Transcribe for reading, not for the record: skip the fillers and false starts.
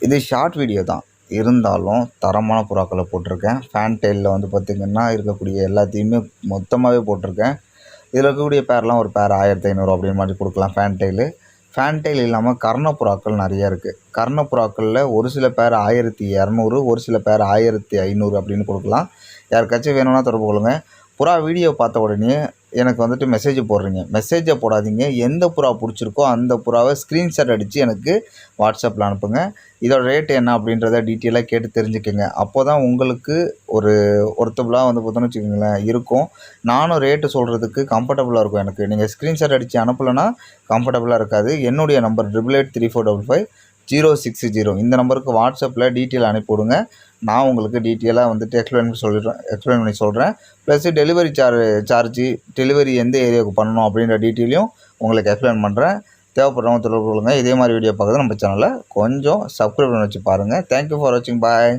இது short video தான் இருந்தாலும் தரமான புறாக்களை போட்டிருக்கேன். ஃபேன் டெயிலில் வந்து பார்த்திங்கன்னா இருக்கக்கூடிய எல்லாத்தையுமே மொத்தமாகவே போட்டிருக்கேன். இதில் இருக்கக்கூடிய பேர்லாம் ஒரு பேர் 1500 அப்படின்னு மாதிரி கொடுக்கலாம். ஃபேன் டெயில் இல்லாமல் கர்ணப்புறாக்கள் நிறையா இருக்குது. கர்ணப்புறாக்களில் ஒரு சில பேர் 1200, ஒரு சில பேர் 1500 அப்படின்னு கொடுக்கலாம். யாருக்காச்சும் வேணும்னா தொடர்பு கொள்ளுங்கள். புறா வீடியோ பார்த்த உடனே எனக்கு வந்துட்டு மெசேஜ் போடுறீங்க. மெசேஜை போடாதீங்க. எந்த புறா பிடிச்சிருக்கோ அந்த புறாவை ஸ்க்ரீன்ஷாட் அடித்து எனக்கு வாட்ஸ்அப்பில் அனுப்புங்க. இதோட ரேட் என்ன அப்படின்றத டீட்டெயிலாக கேட்டு தெரிஞ்சுக்கங்க. அப்போ தான் உங்களுக்கு ஒருத்தபுளாக வந்து பார்த்தோன்னு வச்சுக்கோங்களேன் இருக்கும். நானும் ரேட்டு சொல்கிறதுக்கு கம்ஃபர்டபுளாக இருக்கும் எனக்கு. நீங்கள் ஸ்க்ரீன்ஷாட் அடித்து அனுப்பலைன்னா கம்ஃபர்டபுளாக இருக்காது. என்னுடைய நம்பர் 8883455060 இந்த நம்பருக்கு வாட்ஸ்அப்பில் டீட்டெயில் அனுப்பிவிடுங்க. நான் உங்களுக்கு டீட்டெயிலாக வந்துட்டு எக்ஸ்பிளைன் பண்ணி சொல்கிறேன். ப்ளஸ் டெலிவரி சார்ஜு டெலிவரி எந்த ஏரியாவுக்கு பண்ணணும் அப்படின்ற டீட்டெயிலையும் உங்களுக்கு எக்ஸ்பிளைன் பண்ணுறேன். தேவைப்படுறவங்க தொடர்பு கொள்ளுங்கள். இதே மாதிரி வீடியோ பார்க்குறது நம்ம சேனலில் கொஞ்சம் சப்ஸ்கிரைப் பண்ணி வச்சு பாருங்கள். தேங்க்யூ ஃபார் வாட்சிங். பாய்.